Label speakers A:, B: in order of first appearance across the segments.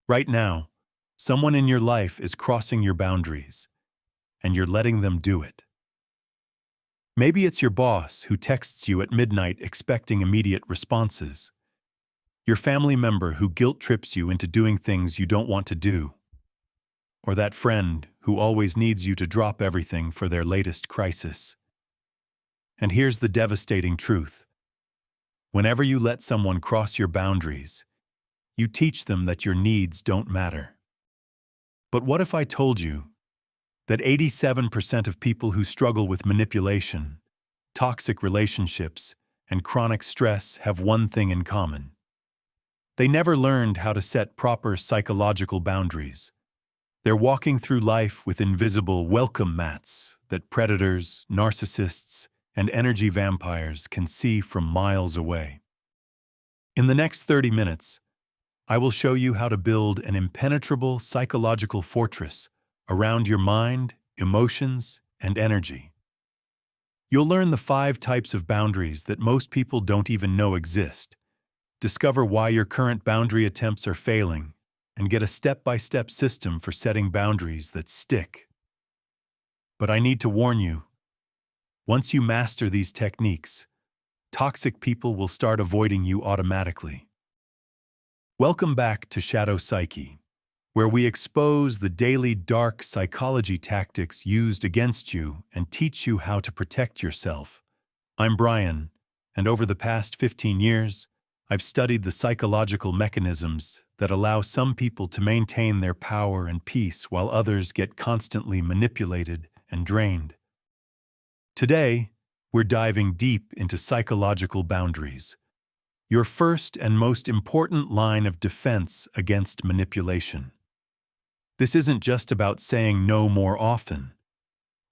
A: Right now, someone in your life is crossing your boundaries, and you're letting them do it. Maybe it's your boss who texts you at midnight expecting immediate responses. Your family member who guilt trips you into doing things you don't want to do. Or that friend who always needs you to drop everything for their latest crisis. And here's the devastating truth. Whenever you let someone cross your boundaries, you teach them that your needs don't matter. But what if I told you that 87% of people who struggle with manipulation, toxic relationships, and chronic stress have one thing in common? They never learned how to set proper psychological boundaries. They're walking through life with invisible welcome mats that predators, narcissists, and energy vampires can see from miles away. In the next 30 minutes, I will show you how to build an impenetrable psychological fortress around your mind, emotions, and energy. You'll learn the 5 types of boundaries that most people don't even know exist, discover why your current boundary attempts are failing, and get a step-by-step system for setting boundaries that stick. But I need to warn you, once you master these techniques, toxic people will start avoiding you automatically. Welcome back to Shadow Psyche, where we expose the daily dark psychology tactics used against you and teach you how to protect yourself. I'm Brian, and over the past 15 years, I've studied the psychological mechanisms that allow some people to maintain their power and peace while others get constantly manipulated and drained. Today, we're diving deep into psychological boundaries, your first and most important line of defense against manipulation. This isn't just about saying no more often.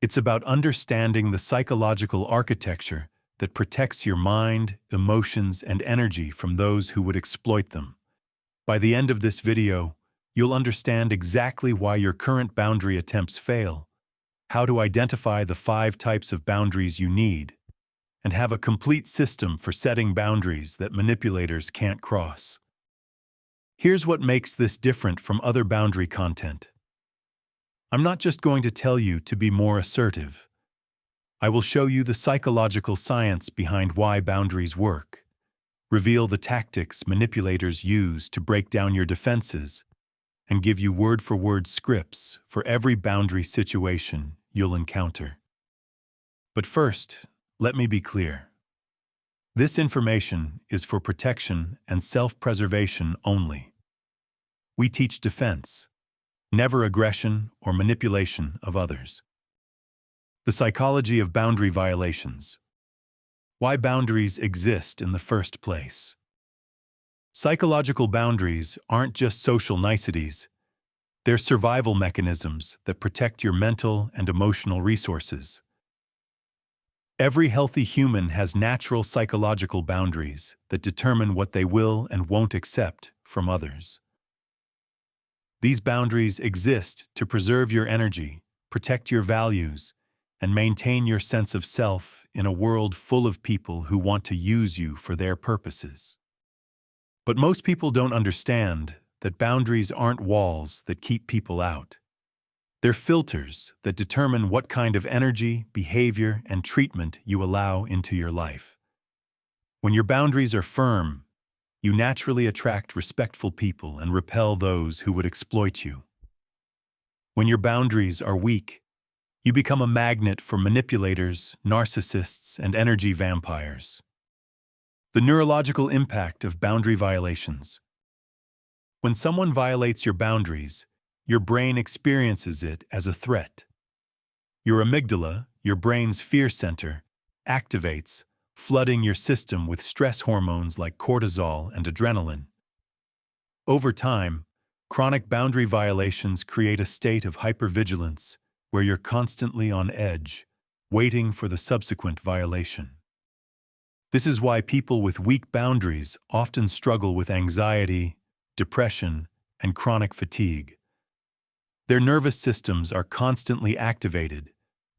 A: It's about understanding the psychological architecture that protects your mind, emotions, and energy from those who would exploit them. By the end of this video, you'll understand exactly why your current boundary attempts fail, how to identify the 5 types of boundaries you need, and have a complete system for setting boundaries that manipulators can't cross. Here's what makes this different from other boundary content. I'm not just going to tell you to be more assertive. I will show you the psychological science behind why boundaries work, reveal the tactics manipulators use to break down your defenses, and give you word-for-word scripts for every boundary situation you'll encounter. But first, let me be clear. This information is for protection and self-preservation only. We teach defense, never aggression or manipulation of others. The psychology of boundary violations. Why boundaries exist in the first place. Psychological boundaries aren't just social niceties. They're survival mechanisms that protect your mental and emotional resources. Every healthy human has natural psychological boundaries that determine what they will and won't accept from others. These boundaries exist to preserve your energy, protect your values, and maintain your sense of self in a world full of people who want to use you for their purposes. But most people don't understand that boundaries aren't walls that keep people out. They're filters that determine what kind of energy, behavior, and treatment you allow into your life. When your boundaries are firm, you naturally attract respectful people and repel those who would exploit you. When your boundaries are weak, you become a magnet for manipulators, narcissists, and energy vampires. The neurological impact of boundary violations. When someone violates your boundaries, your brain experiences it as a threat. Your amygdala, your brain's fear center, activates, flooding your system with stress hormones like cortisol and adrenaline. Over time, chronic boundary violations create a state of hypervigilance where you're constantly on edge, waiting for the subsequent violation. This is why people with weak boundaries often struggle with anxiety, depression, and chronic fatigue. Their nervous systems are constantly activated,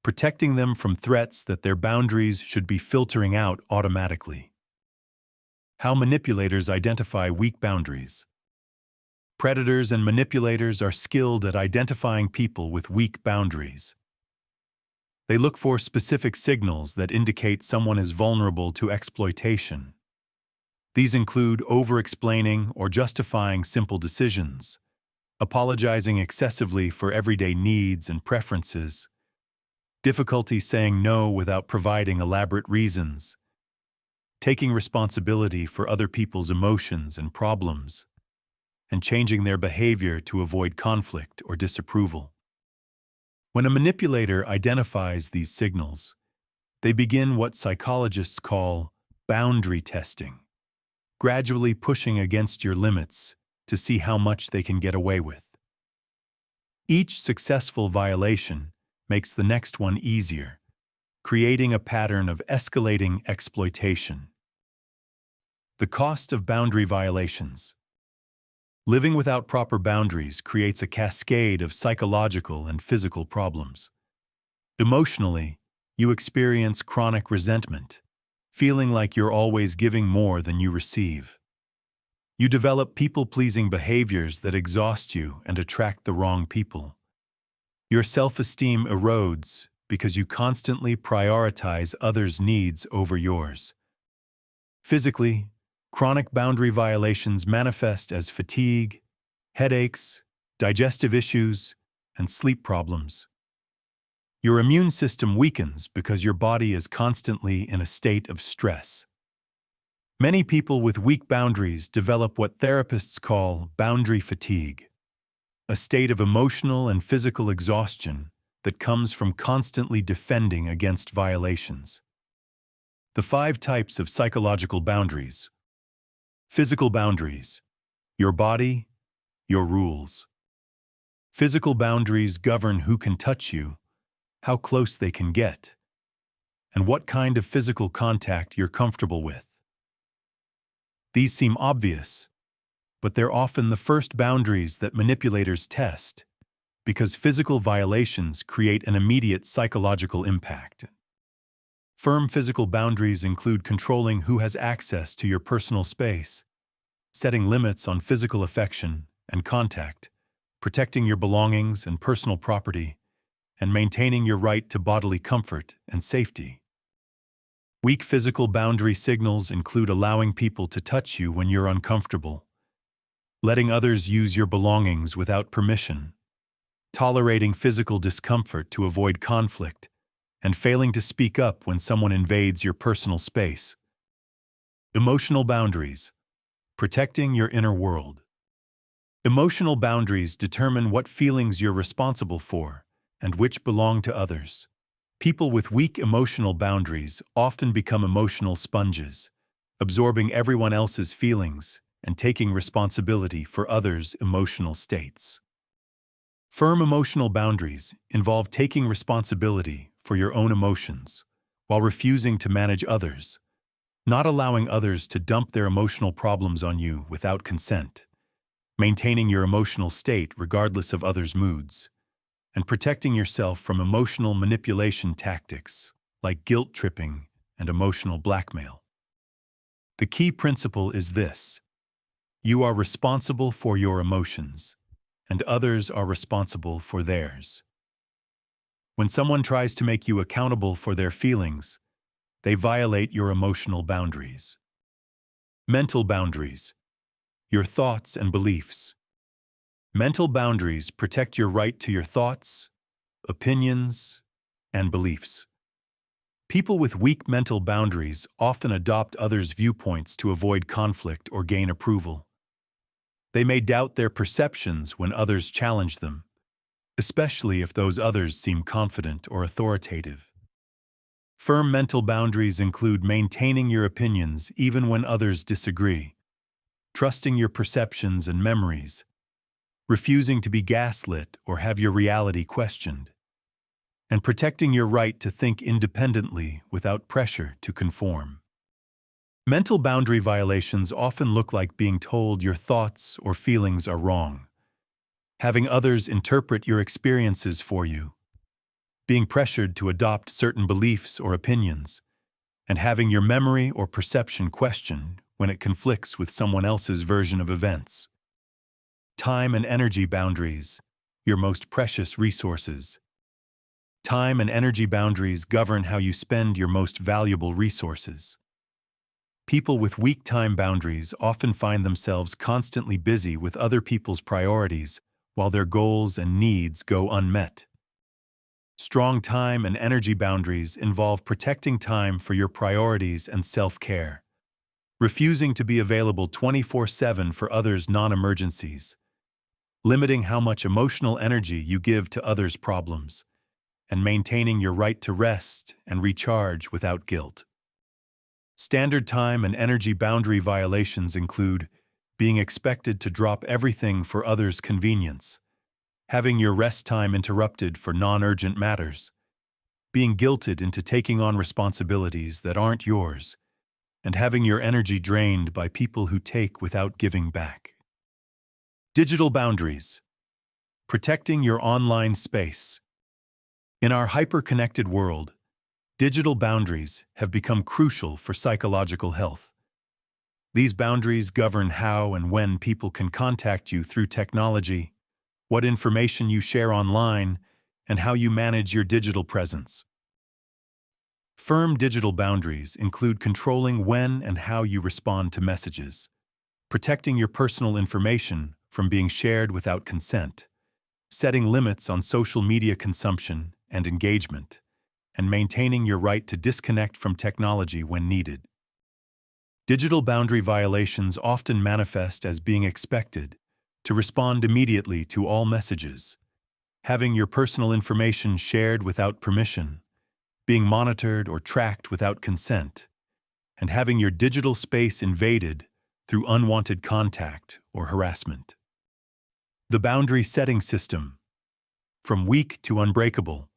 A: protecting them from threats that their boundaries should be filtering out automatically. How manipulators identify weak boundaries. Predators and manipulators are skilled at identifying people with weak boundaries. They look for specific signals that indicate someone is vulnerable to exploitation. These include over-explaining or justifying simple decisions, apologizing excessively for everyday needs and preferences, difficulty saying no without providing elaborate reasons, taking responsibility for other people's emotions and problems, and changing their behavior to avoid conflict or disapproval. When a manipulator identifies these signals, they begin what psychologists call boundary testing, gradually pushing against your limits to see how much they can get away with. Each successful violation makes the next one easier, creating a pattern of escalating exploitation. The cost of boundary violations. Living without proper boundaries creates a cascade of psychological and physical problems. Emotionally, you experience chronic resentment, feeling like you're always giving more than you receive. You develop people-pleasing behaviors that exhaust you and attract the wrong people. Your self-esteem erodes because you constantly prioritize others' needs over yours. Physically, chronic boundary violations manifest as fatigue, headaches, digestive issues, and sleep problems. Your immune system weakens because your body is constantly in a state of stress. Many people with weak boundaries develop what therapists call boundary fatigue, a state of emotional and physical exhaustion that comes from constantly defending against violations. The 5 types of psychological boundaries. Physical boundaries. Your body, your rules. Physical boundaries govern who can touch you, how close they can get, and what kind of physical contact you're comfortable with. These seem obvious, but they're often the first boundaries that manipulators test, because physical violations create an immediate psychological impact. Firm physical boundaries include controlling who has access to your personal space, setting limits on physical affection and contact, protecting your belongings and personal property, and maintaining your right to bodily comfort and safety. Weak physical boundary signals include allowing people to touch you when you're uncomfortable, letting others use your belongings without permission, tolerating physical discomfort to avoid conflict, and failing to speak up when someone invades your personal space. Emotional boundaries. Protecting your inner world. Emotional boundaries determine what feelings you're responsible for and which belong to others. People with weak emotional boundaries often become emotional sponges, absorbing everyone else's feelings and taking responsibility for others' emotional states. Firm emotional boundaries involve taking responsibility for your own emotions while refusing to manage others, not allowing others to dump their emotional problems on you without consent, maintaining your emotional state regardless of others' moods, and protecting yourself from emotional manipulation tactics like guilt tripping and emotional blackmail. The key principle is this: you are responsible for your emotions, and others are responsible for theirs. When someone tries to make you accountable for their feelings, they violate your emotional boundaries. Mental boundaries. Your thoughts and beliefs. Mental boundaries protect your right to your thoughts, opinions, and beliefs. People with weak mental boundaries often adopt others' viewpoints to avoid conflict or gain approval. They may doubt their perceptions when others challenge them, especially if those others seem confident or authoritative. Firm mental boundaries include maintaining your opinions even when others disagree, trusting your perceptions and memories, refusing to be gaslit or have your reality questioned, and protecting your right to think independently without pressure to conform. Mental boundary violations often look like being told your thoughts or feelings are wrong, having others interpret your experiences for you, being pressured to adopt certain beliefs or opinions, and having your memory or perception questioned when it conflicts with someone else's version of events. Time and energy boundaries, your most precious resources. Time and energy boundaries govern how you spend your most valuable resources. People with weak time boundaries often find themselves constantly busy with other people's priorities while their goals and needs go unmet. Strong time and energy boundaries involve protecting time for your priorities and self-care, refusing to be available 24/7 for others' non-emergencies, limiting how much emotional energy you give to others' problems, and maintaining your right to rest and recharge without guilt. Standard time and energy boundary violations include being expected to drop everything for others' convenience, having your rest time interrupted for non-urgent matters, being guilted into taking on responsibilities that aren't yours, and having your energy drained by people who take without giving back. Digital boundaries. Protecting your online space. In our hyper-connected world, digital boundaries have become crucial for psychological health. These boundaries govern how and when people can contact you through technology, what information you share online, and how you manage your digital presence. Firm digital boundaries include controlling when and how you respond to messages, protecting your personal information from being shared without consent, setting limits on social media consumption and engagement, and maintaining your right to disconnect from technology when needed. Digital boundary violations often manifest as being expected to respond immediately to all messages, having your personal information shared without permission, being monitored or tracked without consent, and having your digital space invaded through unwanted contact or harassment. The boundary setting system. From weak to unbreakable.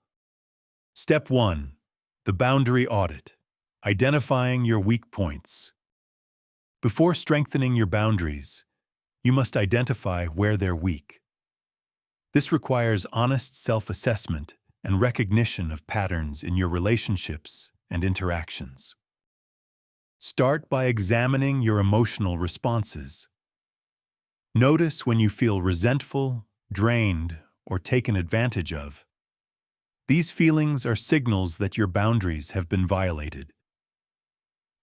A: Step 1. The boundary audit. Identifying your weak points. Before strengthening your boundaries, you must identify where they're weak. This requires honest self-assessment and recognition of patterns in your relationships and interactions. Start by examining your emotional responses. Notice when you feel resentful, drained, or taken advantage of. These feelings are signals that your boundaries have been violated.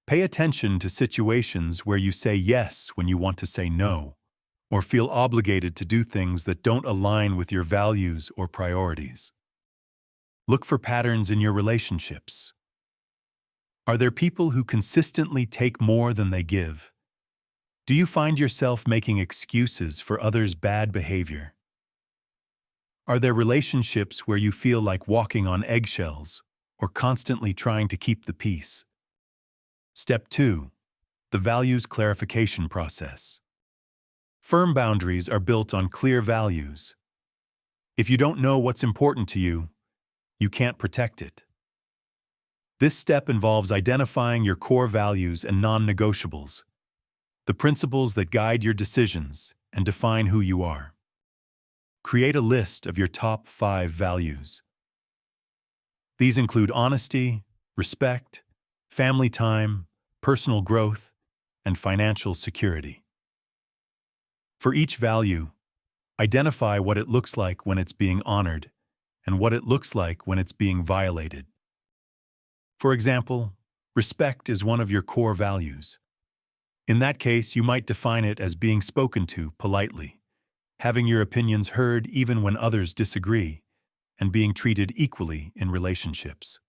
A: Pay attention to situations where you say yes when you want to say no, or feel obligated to do things that don't align with your values or priorities. Look for patterns in your relationships. Are there people who consistently take more than they give? Do you find yourself making excuses for others' bad behavior? Are there relationships where you feel like walking on eggshells or constantly trying to keep the peace? Step 2. The values clarification process. Firm boundaries are built on clear values. If you don't know what's important to you, you can't protect it. This step involves identifying your core values and non-negotiables, the principles that guide your decisions and define who you are. Create a list of your top 5 values. These include honesty, respect, family time, personal growth, and financial security. For each value, identify what it looks like when it's being honored and what it looks like when it's being violated. For example, respect is one of your core values. In that case, you might define it as being spoken to politely, having your opinions heard even when others disagree, and being treated equally in relationships.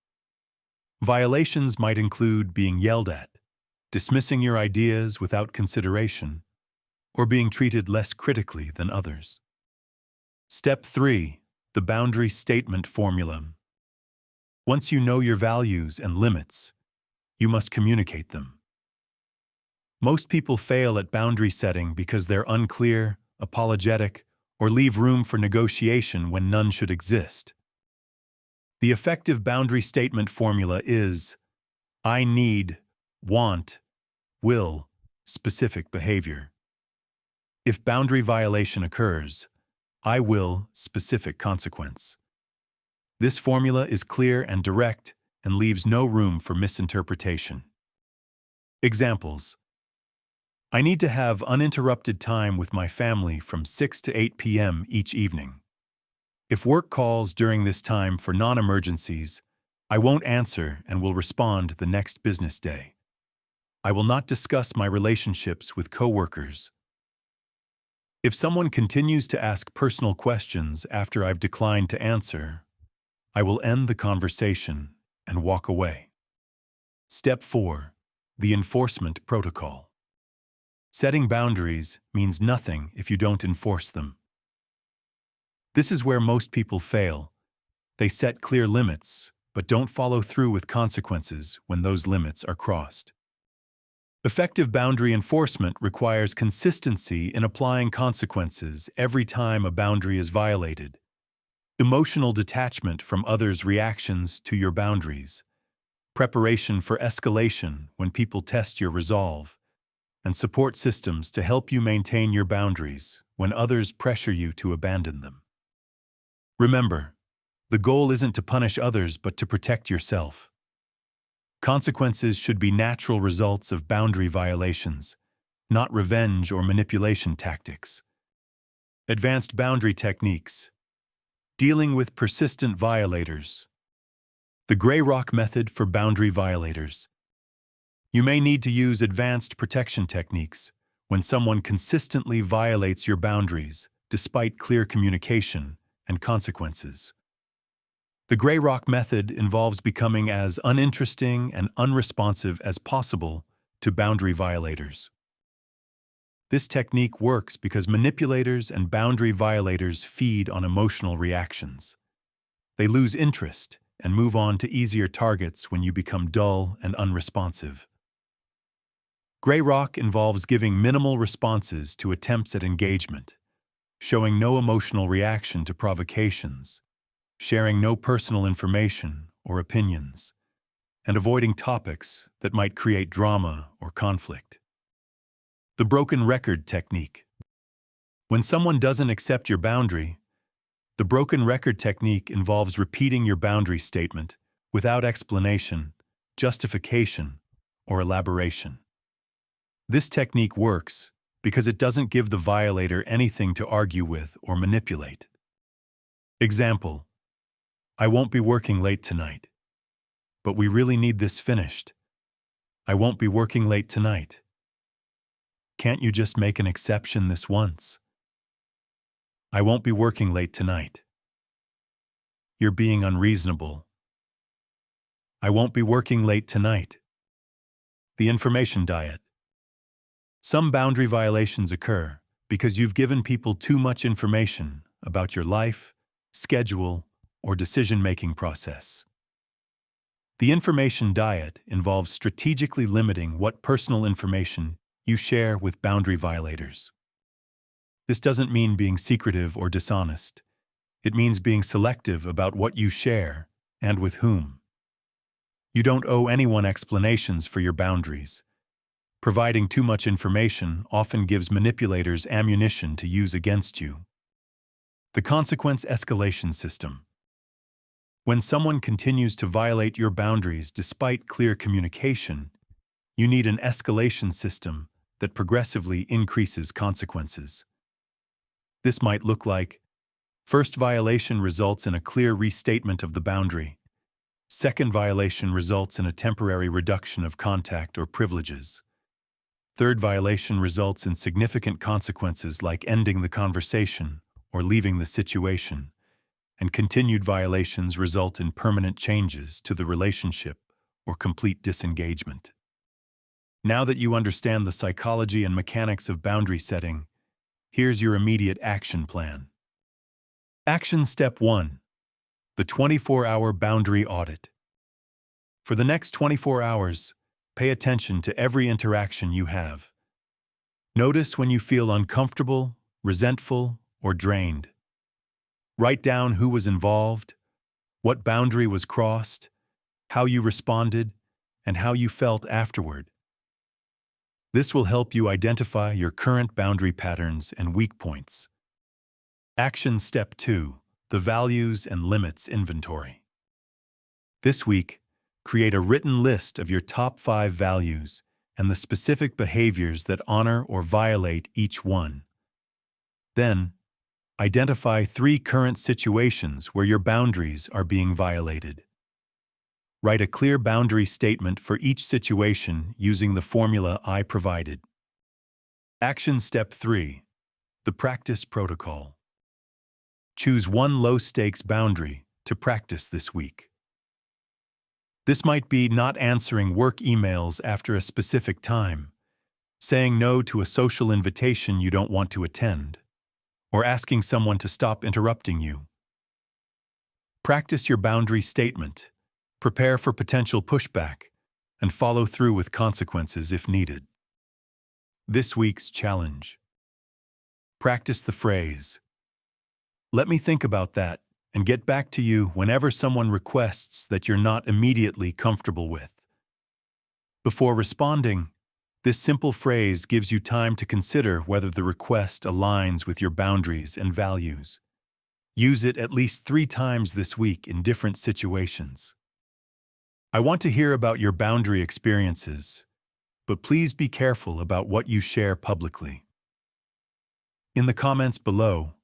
A: Violations might include being yelled at, dismissing your ideas without consideration, or being treated less critically than others. Step 3. The boundary statement formula. Once you know your values and limits, you must communicate them. Most people fail at boundary setting because they're unclear, apologetic, or leave room for negotiation when none should exist. The effective boundary statement formula is I need, want, will, specific behavior. If boundary violation occurs, I will, specific consequence. This formula is clear and direct and leaves no room for misinterpretation. Examples. I need to have uninterrupted time with my family from 6 to 8 p.m. each evening. If work calls during this time for non-emergencies, I won't answer and will respond the next business day. I will not discuss my relationships with coworkers. If someone continues to ask personal questions after I've declined to answer, I will end the conversation and walk away. Step 4. The enforcement protocol. Setting boundaries means nothing if you don't enforce them. This is where most people fail. They set clear limits, but don't follow through with consequences when those limits are crossed. Effective boundary enforcement requires consistency in applying consequences every time a boundary is violated. Emotional detachment from others' reactions to your boundaries. Preparation for escalation when people test your resolve. And support systems to help you maintain your boundaries when others pressure you to abandon them. Remember, the goal isn't to punish others but to protect yourself. Consequences should be natural results of boundary violations, not revenge or manipulation tactics. Advanced boundary techniques. Dealing with persistent violators. The Gray Rock method for boundary violators. You may need to use advanced protection techniques when someone consistently violates your boundaries despite clear communication and consequences. The Gray Rock method involves becoming as uninteresting and unresponsive as possible to boundary violators. This technique works because manipulators and boundary violators feed on emotional reactions. They lose interest and move on to easier targets when you become dull and unresponsive. Gray Rock involves giving minimal responses to attempts at engagement, showing no emotional reaction to provocations, sharing no personal information or opinions, and avoiding topics that might create drama or conflict. The broken record technique. When someone doesn't accept your boundary, the broken record technique involves repeating your boundary statement without explanation, justification, or elaboration. This technique works because it doesn't give the violator anything to argue with or manipulate. Example: I won't be working late tonight, but we really need this finished. I won't be working late tonight. Can't you just make an exception this once? I won't be working late tonight. You're being unreasonable. I won't be working late tonight. The information diet. Some boundary violations occur because you've given people too much information about your life, schedule, or decision-making process. The information diet involves strategically limiting what personal information you share with boundary violators. This doesn't mean being secretive or dishonest. It means being selective about what you share and with whom. You don't owe anyone explanations for your boundaries. Providing too much information often gives manipulators ammunition to use against you. The consequence escalation system. When someone continues to violate your boundaries despite clear communication, you need an escalation system that progressively increases consequences. This might look like: first violation results in a clear restatement of the boundary. Second violation results in a temporary reduction of contact or privileges. Third violation results in significant consequences like ending the conversation or leaving the situation. And continued violations result in permanent changes to the relationship or complete disengagement. Now that you understand the psychology and mechanics of boundary setting, here's your immediate action plan. Action Step 1. The 24-hour boundary audit. For the next 24 hours, pay attention to every interaction you have. Notice when you feel uncomfortable, resentful, or drained. Write down who was involved, what boundary was crossed, how you responded, and how you felt afterward. This will help you identify your current boundary patterns and weak points. Action Step 2. The Values and Limits Inventory. This week, create a written list of your top 5 values and the specific behaviors that honor or violate each one. Then, identify 3 current situations where your boundaries are being violated. Write a clear boundary statement for each situation using the formula I provided. Action Step 3. The Practice Protocol. Choose one low-stakes boundary to practice this week. This might be not answering work emails after a specific time, saying no to a social invitation you don't want to attend, or asking someone to stop interrupting you. Practice your boundary statement, prepare for potential pushback, and follow through with consequences if needed. This week's challenge. Practice the phrase, "Let me think about that," and get back to you whenever someone requests that you're not immediately comfortable with. Before responding, this simple phrase gives you time to consider whether the request aligns with your boundaries and values. Use it at least 3 times this week in different situations. I want to hear about your boundary experiences, but please be careful about what you share publicly. In the comments below,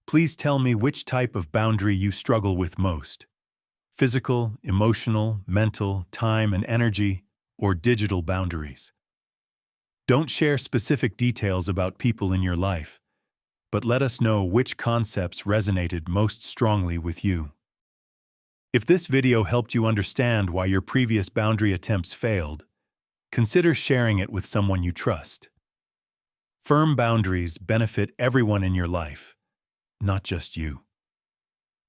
A: please tell me which type of boundary you struggle with most: physical, emotional, mental, time and energy, or digital boundaries. Don't share specific details about people in your life, but let us know which concepts resonated most strongly with you. If this video helped you understand why your previous boundary attempts failed, consider sharing it with someone you trust. Firm boundaries benefit everyone in your life, not just you.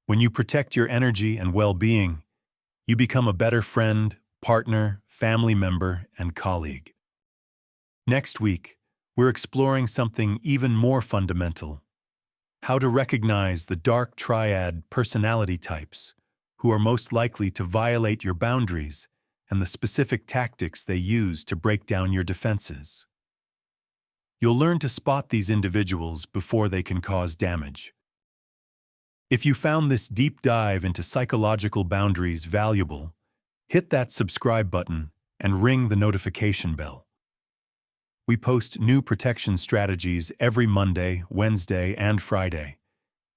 A: When you protect your energy and well-being, you become a better friend, partner, family member, and colleague. Next week, we're exploring something even more fundamental: how to recognize the dark triad personality types who are most likely to violate your boundaries and the specific tactics they use to break down your defenses. You'll learn to spot these individuals before they can cause damage. If you found this deep dive into psychological boundaries valuable, hit that subscribe button and ring the notification bell. We post new protection strategies every Monday, Wednesday, and Friday,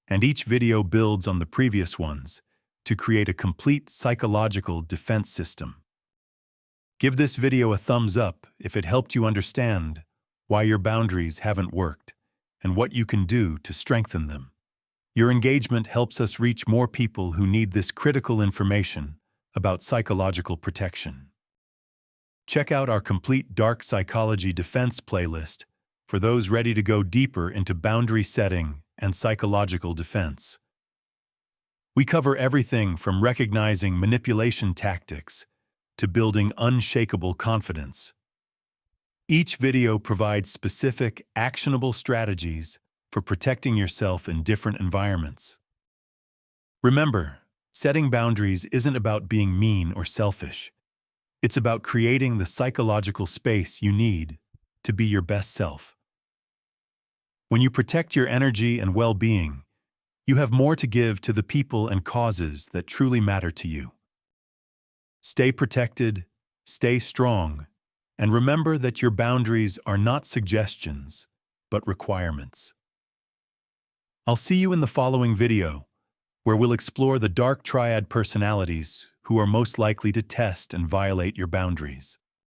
A: and each video builds on the previous ones to create a complete psychological defense system. Give this video a thumbs up if it helped you understand why your boundaries haven't worked and what you can do to strengthen them. Your engagement helps us reach more people who need this critical information about psychological protection. Check out our complete dark psychology defense playlist for those ready to go deeper into boundary setting and psychological defense. We cover everything from recognizing manipulation tactics to building unshakable confidence. Each video provides specific, actionable strategies for protecting yourself in different environments. Remember, setting boundaries isn't about being mean or selfish. It's about creating the psychological space you need to be your best self. When you protect your energy and well-being, you have more to give to the people and causes that truly matter to you. Stay protected, stay strong, and remember that your boundaries are not suggestions, but requirements. I'll see you in the following video, where we'll explore the dark triad personalities who are most likely to test and violate your boundaries.